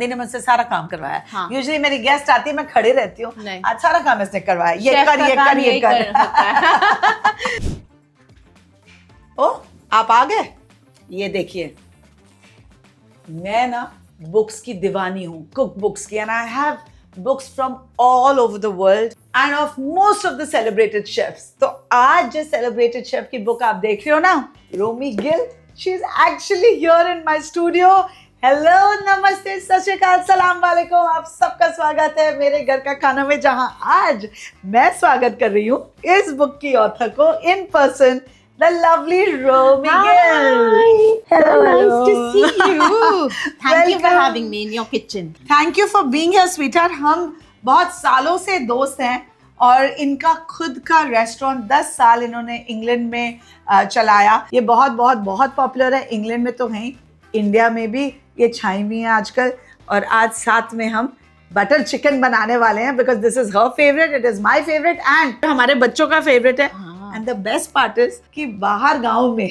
ने मुझसे सारा काम करवाया। हाँ। यूजुअली मेरी गेस्ट आती है, मैं खड़ी रहती हूँ, आज सारा काम इसने करवाया। ये कर ओ, आप आ गए। ये देखिए, मैं ना बुक्स की दीवानी हूँ, कुक बुक्स की, and I have books from all over the world and of most of the celebrated chefs. तो आज जो celebrated chef की book आप देख रहे हो ना, Romi Gill, she is actually here in my studio. Hello, नमस्ते, सत श्री अकाल, सलाम वालेकुम, आप सबका स्वागत है मेरे घर का खाना में, जहां आज मैं स्वागत कर रही हूँ इस बुक की ऑथर को in person, the lovely Romy Gill. Hello, nice to see you. Thank you for having me in your kitchen. Thank you for being here, sweetheart. हम बहुत सालों से दोस्त हैं और इनका खुद का रेस्टोरेंट 10 साल इन्होंने इंग्लैंड में चलाया। ये बहुत बहुत बहुत पॉपुलर है, इंग्लैंड में तो है, इंडिया में भी ये छाई हुई है आजकल। और आज साथ में हम बटर चिकन बनाने वाले हैं, because this is her favourite, it is my favourite and हमारे बच्चों का फेवरेट है। And the best part is कि बाहर गांव में,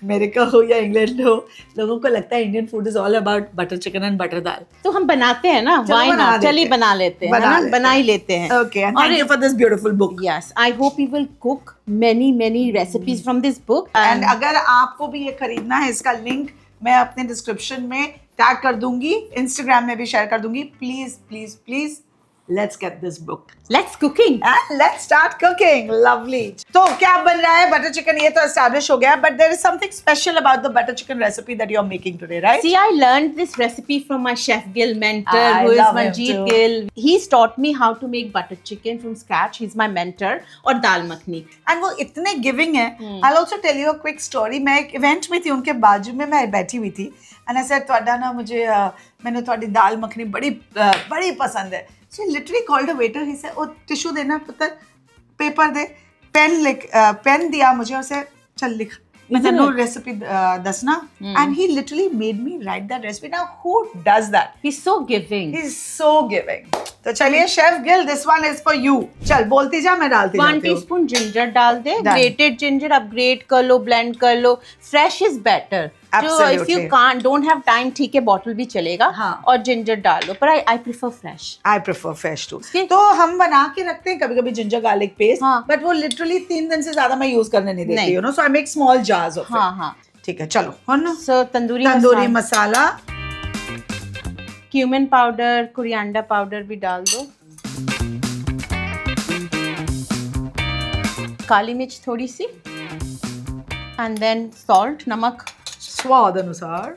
अमेरिका हो या इंग्लैंड हो, लोगों को लगता है Indian food is all about butter chicken and butter dal. तो हम बनाते हैं ना, व्हाई नॉट, चलिए बना लेते हैं, बना ही लेते हैं। Okay, and thank you for this beautiful book. Yes, I hope you will cook many recipes from this book. And अगर आपको भी ये खरीदना है, इसका लिंक मैं अपने डिस्क्रिप्शन में टैग कर दूंगी, इंस्टाग्राम में भी शेयर कर दूंगी। Please please please, let's get this book. Let's cooking. And let's start cooking. Lovely. तो क्या बन रहा है? बटर चिकन ये तो established हो गया, but there is something special about the butter chicken recipe that you're making today, right? See, I learned this recipe from my Chef Gill mentor, who is Manjeet Gill. He's taught me how to make butter chicken from scratch. He's my mentor. और दाल makhani. And वो इतने giving है. I'll also tell you a quick story. मैं एक event में थी, उनके बाजू में मैं बैठी हुई थी, and I said, "तुहाडा ना मुझे मैंने तुहाडी दाल मखनी बड़ी पसंद है." So he literally called a waiter. He said, "Oh, tissue देना पुत्र, पेपर दे, पेन दिया मुझे और से चल लिख, मतलब no recipe दसना." And he literally made me write that recipe. Now who does that? He's so giving. He's so giving. तो चलिए chef Gill, this one is for you. चल बोलती जा, मैं डालती जाती हूँ। 1 टीस्पून जिंजर डाल दे, ग्रेटेड जिंजर, अब ग्रेट कर लो, ब्लेंड कर लो, फ्रेश इज बेटर। जो if you can't don't have time, ठीक है, बॉटल भी चलेगा। हाँ। और जिंजर डाल लो, पर I prefer fresh. I prefer fresh too. तो हम बना के रखते हैं कभी कभी जिंजर गार्लिक पेस्ट, बट वो लिटरली 3 दिन से ज्यादा मैं यूज करने नहीं देती, you know, so I make small jars of it. हाँ, ठीक है, चलो। So tandoori masala, cumin powder, coriander powder भी डाल दो, काली मिर्च थोड़ी सी, एंड देन सॉल्ट, नमक स्वाद अनुसार।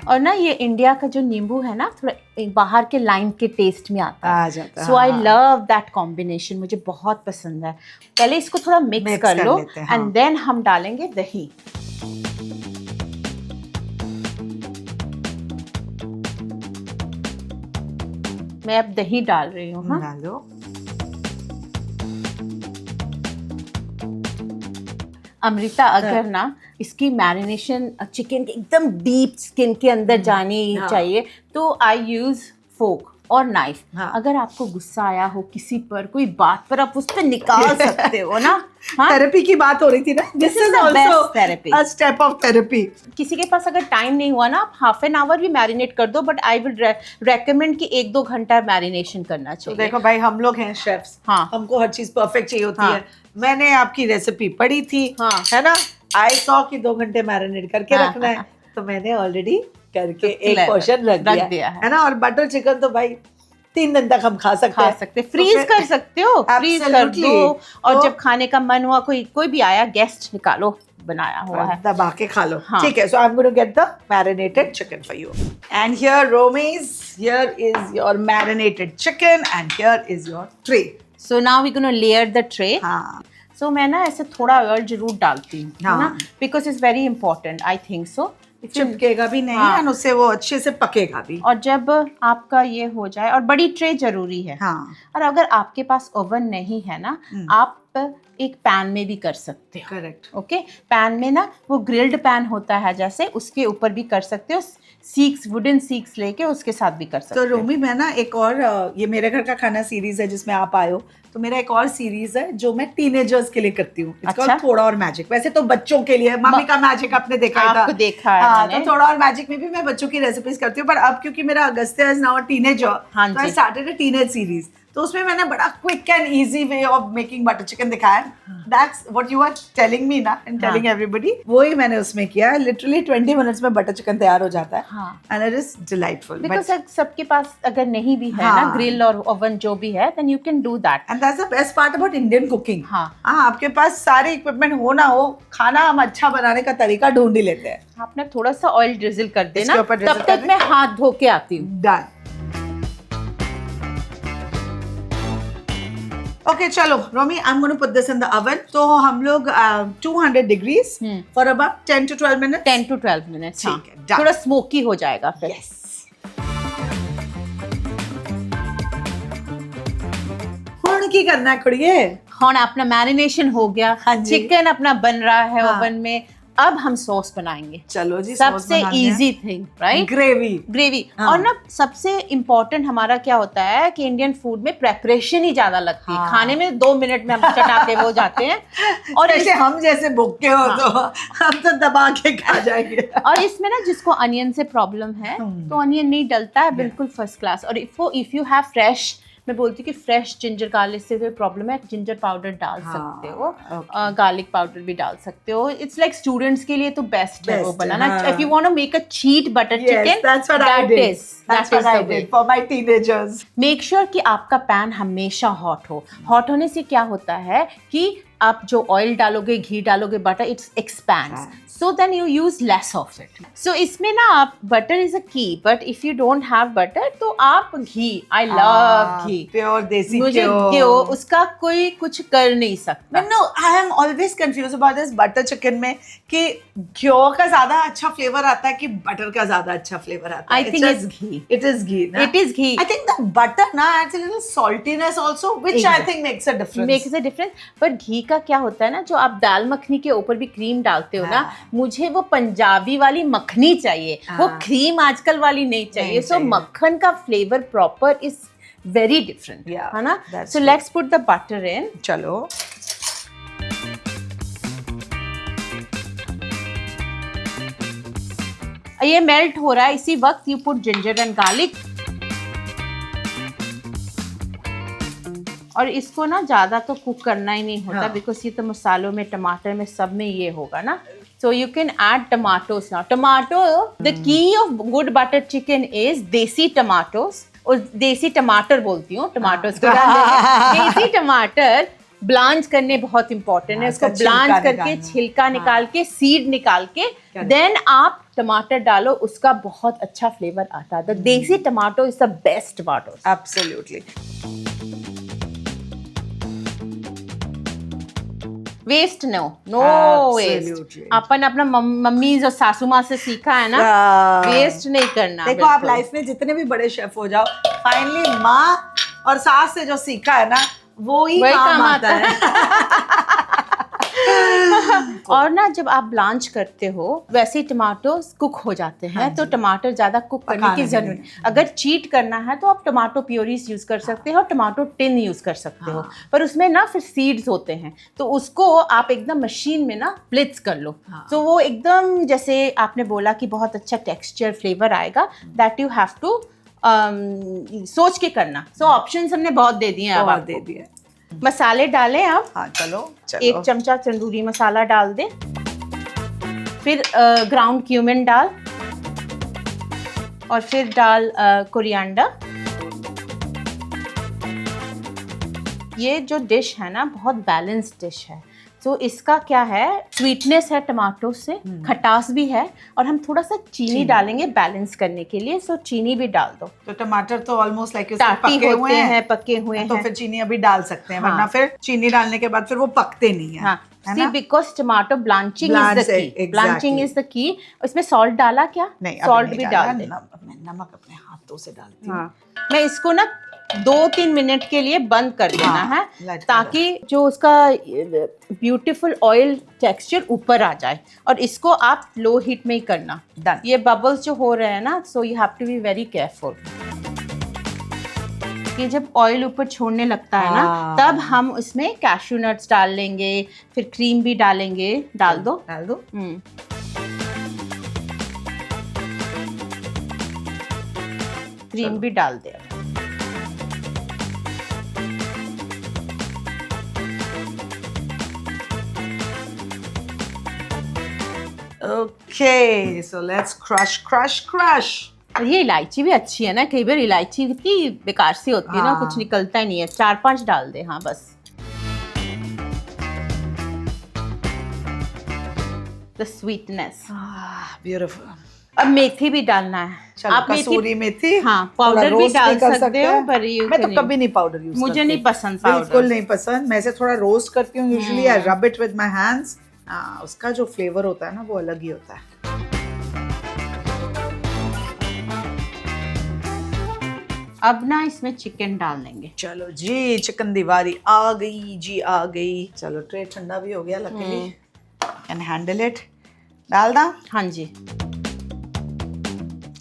और ना ये इंडिया का जो नींबू है ना, थोड़ा बाहर के लाइम के टेस्ट में आता है, आ जाता है। So I love that combination, मुझे बहुत पसंद है। पहले इसको थोड़ा मिक्स कर लो, एंड देन हम डालेंगे दही। मैं अब दही डाल रही हूँ। हाँ, डालो। अमृता, अगर ना इसकी मैरिनेशन चिकन के एकदम डीप स्किन के अंदर जानी चाहिए, तो आई यूज फोक और नाइफ। अगर आपको गुस्सा आया हो किसी पर, कोई बात पर, आप उस पर निकाल सकते हो ना। थेरेपी की बात हो रही थी ना, this is also therapy, a step of therapy. किसी के पास अगर टाइम नहीं हुआ ना, आप हाफ एन आवर भी मैरिनेट कर दो, बट आई विल रेकमेंड कि 1-2 घंटा मैरिनेशन करना चाहिए। तो देखो भाई, हम लोग हैं शेफ्स, हमको हर चीज परफेक्ट चाहिए होती है। मैंने आपकी रेसिपी पढ़ी थी, है ना, आई सॉ कि 2 घंटे मैरिनेट करके रखना है, तो मैंने ऑलरेडी करके एक पोर्शन रख दिया है ना। और बटर चिकन तो भाई 3 दिन तक हम खा सकते हैं, फ्रीज कर सकते हो, फ्रीज कर दो, और जब खाने का मन हुआ, कोई भी आया गेस्ट, निकालो, बनाया हुआ है, दबा के खा लो। ठीक है, so I am going to get the marinated chicken for you. And here Romi's, here is your marinated chicken and here is your tray. So now we gonna layer the tray. हाँ, सो मैं ना ऐसे थोड़ा oil जरूर डालती हूँ, है ना, because it's very important, I think so. चिपकेगा भी नहीं, और उससे वो अच्छे से पकेगा भी। और जब आपका ये हो जाए, और बड़ी ट्रे जरूरी है। हाँ। और अगर आपके पास ओवन नहीं है ना, आप आप एक पैन में भी कर सकते हो। करेक्ट। ओके, पैन में ना वो ग्रिल्ड पैन होता है जैसे, उसके ऊपर भी कर सकते हो, सीक्स, वुडन सीक्स लेके उसके साथ भी कर सकते तो हो। रोमी, मैं ना एक और ये मेरे घर का खाना सीरीज है जिसमें आप आए हो, तो मेरा एक और सीरीज है जो मैं टीनेजर्स के लिए करती हूँ। It's called अच्छा। थोड़ा और मैजिक। वैसे तो बच्चों के लिए मम्मी का मैजिक आपने देखा ही था। आपको देखा है हाँ, मैंने। तो थोड़ा और मैजिक में भी मैं बच्चों की रेसिपीज करती हूँ, पर अब क्योंकि मेरा Agastya is now a teenager, हाँ तो आई जी। Started a teenage series. तो उसमें मैंने बड़ा quick and easy way of making butter chicken दिखाया। That's what you are telling me ना एंड टेलिंग एवरीबॉडी, वही मैंने उसमें किया। लिटरली 20 मिनट्स में बटर चिकन तैयार हो जाता है। हाँ। And it is delightful. Because सबके पास अगर नहीं भी है हाँ। ना ग्रिल और ओवन जो भी है, then you can do that. And that's the best part about Indian cooking. हाँ। आपके पास सारे इक्विपमेंट हो ना हो, खाना हम अच्छा बनाने का तरीका ढूंढ ही लेते हैं। आपने थोड़ा सा ऑयल ड्रिजल कर देना, इसके ऊपर drizzle तब कर तक दें? मैं हाथ धो के आती हूँ। डन। ओके, चलो Romi, I am going to put this in the oven. तो हम लोग 200 degrees for about 10 to 12 minutes. 10 to 12 minutes. ठीक है, done। थोड़ा स्मोकी हो जाएगा फिर। यस। हुण की करना है कुड़िए? हाँ, अपना मैरिनेशन हो गया, हाँ जी। चिकन अपना बन रहा है हाँ। ओवन में। अब हम सॉस बनाएंगे। चलो जी, सबसे easy thing, right? Gravy. Gravy. हाँ। और ना सबसे इम्पोर्टेंट हमारा क्या होता है कि इंडियन फूड में प्रेपरेशन ही ज्यादा लगती है। हाँ। खाने में 2 मिनट में हम चटा के वो जाते हैं। और जैसे हम जैसे भूखे हो तो हम तो दबा के खा जाएंगे। और इसमें ना जिसको अनियन से प्रॉब्लम है तो अनियन नहीं डलता है, बिल्कुल फर्स्ट क्लास। और इफ यू हैव फ्रेश, मैं बोलती हूँ कि फ्रेश जिंजर गार्लिक से कोई प्रॉब्लम है, जिंजर पाउडर डाल सकते हो, गार्लिक पाउडर भी डाल सकते हो। इट्स लाइक स्टूडेंट्स के लिए तो बेस्ट है वो बनाना। If you want to make a cheat butter chicken, that's what I did. That's what I did for my teenagers. Make sure कि आपका पैन हमेशा हॉट हो। हॉट होने से क्या होता है कि आप जो ऑयल डालोगे, घी डालोगे, butter it's expands, so then you use less of it. So इसमें ना आप, butter is a key, but if you don't have butter तो आप घी, आई लव घी, प्योर देसी मुझे घी, उसका कोई कुछ कर नहीं सकता। No, I am always confused about this butter chicken में कि घी का ज्यादा अच्छा फ्लेवर आता है कि बटर का ज्यादा अच्छा फ्लेवर आता है? I think it's ghee. It is ghee. ना? It is ghee. I think the butter ना adds a little saltiness also, which I think makes a difference. Makes a difference. पर घी का क्या होता है ना, जो आप दाल मखनी के ऊपर भी क्रीम डालते हो ना, मुझे वो पंजाबी वाली मखनी चाहिए, वो क्रीम आजकल वाली नहीं चाहिए। सो मक्खन का flavour proper is very different, है ना? So let's put the butter in. चलो। ये मेल्ट हो रहा है, इसी वक्त you put ginger and garlic. और इसको ना ज्यादा तो कुक करना ही नहीं होता, बिकॉज ये तो मसालों में, टमाटर में, सब में ये होगा ना। So you can add tomatoes now. Tomato, the key of good butter chicken is देसी टमाटोस। और देसी टमाटर बोलती हूँ, टमाटोस को देसी टमाटर ब्लांच करने बहुत इंपॉर्टेंट है। उसको ब्लांच करके, छिलका निकाल के, सीड निकाल के, देन आप टमाटर डालो, उसका बहुत अच्छा फ्लेवर आता है। The desi tomato is the best tomato. Absolutely. Waste no waste. अपन अपना मम्मी और सासू माँ से सीखा है ना, वेस्ट नहीं करना। देखो, आप लाइफ में जितने भी बड़े शेफ हो जाओ, फाइनली माँ और सास से जो सीखा है ना, वो ही काम आता है। और ना जब आप ब्लांच करते हो, वैसे टमाटो कुक हो जाते हैं। तो टमाटर ज्यादा कुक करने की जरूरत नहीं। अगर चीट करना है तो आप टमाटो प्योरीज यूज कर सकते हो, टमाटो टिन यूज कर सकते हो, पर उसमें ना फिर सीड्स होते हैं, तो उसको आप एकदम मशीन में ना ब्लिट्स कर लो। तो वो एकदम, जैसे आपने बोला कि बहुत अच्छा टेक्सचर फ्लेवर आएगा, दैट यू हैव टू सोच के करना। सो ऑप्शंस हमने बहुत दे दिए हैं। बहुत दे दिए। मसाले डालें आप। हाँ, चलो। 1 चमचा तंदूरी मसाला डाल दे, फिर ग्राउंड क्यूमिन डाल, और फिर डाल कोरिएंडर। ये जो डिश है ना, बहुत बैलेंस्ड डिश है। तो इसका क्या है, स्वीटनेस है टमाटो से, खटास भी है, और हम थोड़ा सा चीनी डालेंगे बैलेंस करने के लिए। सो चीनी भी डाल दो। तो टमाटर तो ऑलमोस्ट लाइक पके हुए हैं, पके हुए हैं, तो फिर चीनी अभी डाल सकते हैं, वरना फिर चीनी डालने के बाद फिर वो पकते नहीं है। हाँ, See, because tomato blanching is the key. Exactly. Blanching is the key. इसमें सॉल्ट डाला क्या? नहीं, सॉल्ट भी डाल दे। नमक अपने हाथों से डालती हूँ। हाँ, मैं इसको ना 2-3 मिनट के लिए बंद कर देना हाँ, है light कर ताकि जो उसका ब्यूटीफुल ऑयल टेक्सचर ऊपर आ जाए। और इसको आप लो हीट में ही करना। Done. ये बबल्स जो हो रहे हैं ना, so you have to be very careful. ये जब ऑयल ऊपर छोड़ने लगता है ना, हाँ। तब हम उसमें कैशू नट्स डाल लेंगे, फिर क्रीम भी डालेंगे। डाल दो। क्रीम भी डाल दे। Okay, so let's crush. और ये इलायची भी अच्छी है ना, कई बार इलायची इतनी बेकार सी होती है ना, हाँ। कुछ निकलता ही नहीं है। 4-5 डाल दे, हाँ बस। The sweetness. Beautiful. अब मेथी भी डालना है। चलो, आप कसूरी मेथी, हाँ, थोड़ा पाउडर भी roast डाल कर सकते हो, हैं। पर you मैं तो can- कभी नहीं पाउडर यूज मुझे नहीं पसंद बिल्कुल पाउडर। नहीं पसंद। मैं इसे थोड़ा रोस्ट करती हूँ, usually I rub it with my hands. उसका जो फ्लेवर होता है ना, वो अलग ही होता है। अब ना इसमें चिकन डाल देंगे। चलो जी, चिकन दीवारी आ गई जी, आ गई। चलो, ट्रे ठंडा भी हो गया, लकीली कैन हैंडल इट। डाल दा? हाँ जी।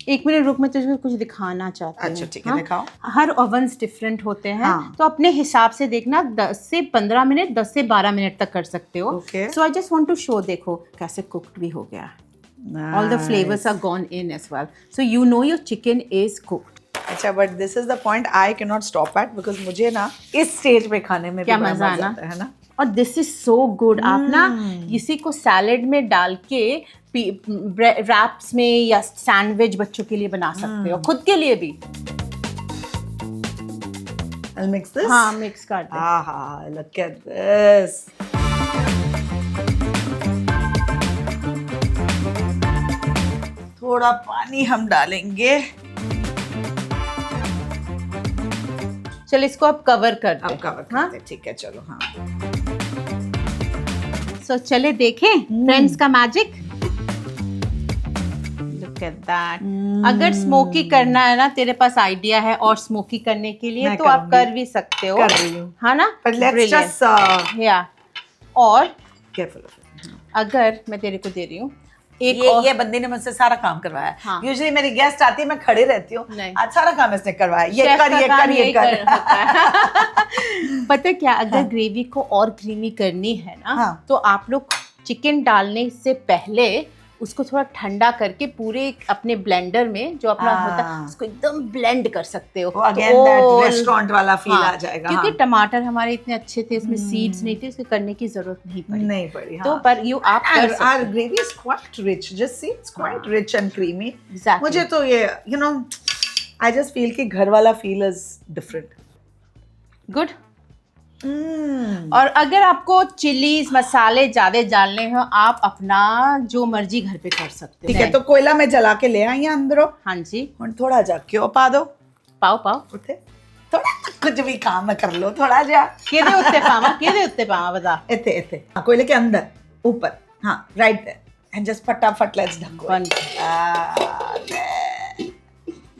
1 मिनट रुक, मैं तुझे कुछ दिखाना चाहती हूँ। अच्छा, ठीक है, हाँ? दिखाओ। हर ओवन्स डिफरेंट होते हैं, हाँ। तो अपने हिसाब से देखना। 10 से 15 मिनट, 10 से 12 मिनट तक कर सकते हो। Okay. So I just want to show, देखो कैसे कुक्ड भी हो गया। All the flavours are gone in as well, so you know your chicken is cooked. अच्छा, but this is the point I can not stop at, because मुझे ना इस stage पे खाने में क्या भी बड़ा मजा मजा ना? आता है ना। और दिस इज सो गुड। आप ना इसी को सैलेड में डाल के रैप्स में या सैंडविच बच्चों के लिए बना सकते हो, खुद के लिए भी। I'll mix this. हाँ, मिक्स कर दे। Look at this. थोड़ा पानी हम डालेंगे। चल, इसको अब कवर कर दे। अब कवर हाँ? करते, ठीक है, चलो। हाँ, सो चले देखें फ्रेंड्स का मैजिक। Look at that. अगर स्मोकी करना है ना, तेरे पास आइडिया है और स्मोकी करने के लिए, मैं तो आप करूंगी। कर भी सकते हो। कर रही हूँ। हाँ ना? but let's Brilliant. just या और careful of it. अगर मैं तेरे को दे रही हूँ एक ये बंदी ने मुझसे सारा काम करवाया। हाँ। यूजुअली मेरी गेस्ट आती है, मैं खड़ी रहती हूँ। नहीं। आज सारा काम इसने करवाया। ये शेफ कर, का ये काम कर, ये यही कर। होता है। पता है क्या, अगर ग्रेवी को और क्रीमी करनी है ना, हाँ। तो आप लोग चिकन डालने से पहले उसको थोड़ा ठंडा करके पूरे अपने ब्लेंडर में जो अपना होता है, उसको एकदम ब्लेंड कर सकते हो। अगेन दैट रेस्टोरेंट वाला फील आ जाएगा। क्योंकि हाँ। टमाटर हमारे इतने अच्छे थे, इसमें सीड्स नहीं थे, इसको करने की जरूरत नहीं पड़ी। नहीं पड़ी। तो हाँ। पर यू आप कर सकते Our हो। gravy is quite rich. Just see, it's quite rich and creamy. Exactly. मुझे तो ये, you know, I just feel कि घर वाला feel is different. गुड। और अगर आपको चिलीज मसाले ज्यादा डालने हो, आप अपना जो मर्जी घर पे कर सकते हो। ठीक है, तो कोयला में जला के ले आई अंदरों। हाँ जी, और थोड़ा जा क्यों पा दो पाओ पाओ। उठे, थोड़ा कुछ भी काम कर लो, थोड़ा जा केदे उत्ते पावा बता। इथे इथे हाँ, कोयले के अंदर ऊपर। हाँ, राइट देयर एंड जस्ट फटाफट लेट्स ढको।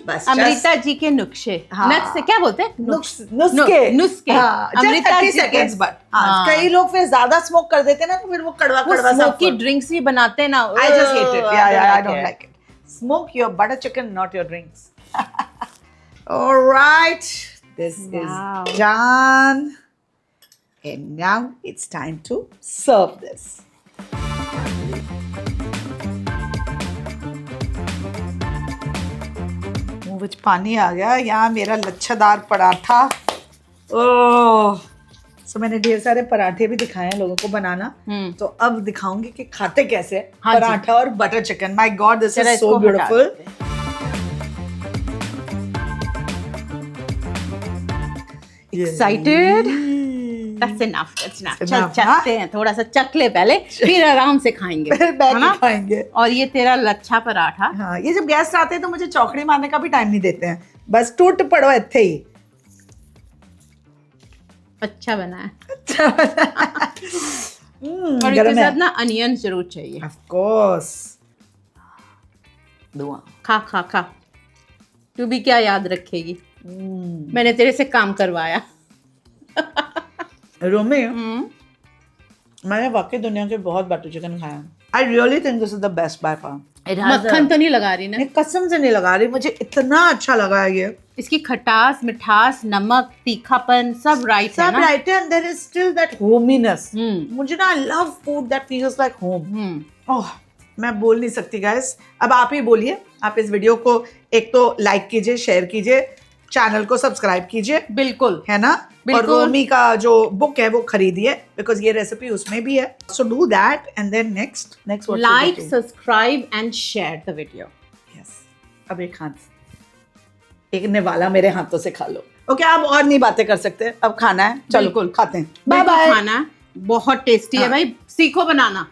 बस अमृता जी के नुस्खे। हाँ। नुस्खे क्या बोलते हैं? नुस्खे। नुस्खे। हाँ, अमृता 30 जी के- seconds बट हाँ। कई लोग फिर ज्यादा स्मोक कर देते हैं ना, तो फिर वो कड़वा वो कड़वा सा स्मोकी ड्रिंक्स भी बनाते हैं ना। I just hate it. Yeah, I don't it. like it. Smoke your butter chicken, not your drinks. All right, this Wow. is done. And now it's time to serve this. मुंह विच पानी आ गया। यहाँ मेरा लच्छादार पराठा। ओह, सो मैंने ढेर सारे पराठे भी दिखाए हैं लोगों को बनाना। तो अब दिखाऊंगी कि खाते कैसे हैं। हाँ जी। पराठा और butter chicken. My God, this जरा इज सो इसको हटा ब्यूटीफुल। देते हैं। Excited? That's enough. That's enough. चल enough, चखते हैं, थोड़ा सा चख ले पहले, फिर आराम से खाएंगे। फिर बैठ है ना? के खाएंगे। और ये तेरा लच्छा पराठा। हाँ, ये जब गेस्ट आते हैं तो मुझे चौकड़ी मारने का भी टाइम नहीं देते हैं। बस टूट पड़ो इत्थे ही। अच्छा बना है। और और इसके साथ ना अनियन जरूर चाहिए। Of course. दुआ। खा खा खा। तू भी क्या याद रखेगी? मैंने तेरे से काम करवाया। रोमी, मैंने वाकई दुनिया के बहुत बटर चिकन खाया। I really think this is the best by far. मक्खन तो नहीं लगा रही ना? कसम से नहीं लगा रही, मुझे इतना अच्छा लगा है ये। इसकी खटास, मिठास, नमक, तीखापन सब राइट है सब ना? राइट है, and there is still that hominess. Hmm. मुझे ना, I love food that feels like home. Oh, मैं बोल नहीं सकती गाइस। अब आप ही बोलिए। आप इस वीडियो को एक तो लाइक कीजिए, शेयर कीजिए, चैनल को सब्सक्राइब कीजिए, बिल्कुल, है ना? और बिल्कुल। रोमी का जो बुक है वो खरीदिए, बिकॉज ये रेसिपी उसमें भी है। So do that, and then next what like, subscribe and share the video. Yes. अब एक निवाला मेरे हाथों से खा लो। ओके, अब और नहीं बातें कर सकते, अब खाना है। चलो बिल्कुल। खाते हैं। बाय बिल्कुल बाय। खाना बहुत टेस्टी है भाई, सीखो बनाना।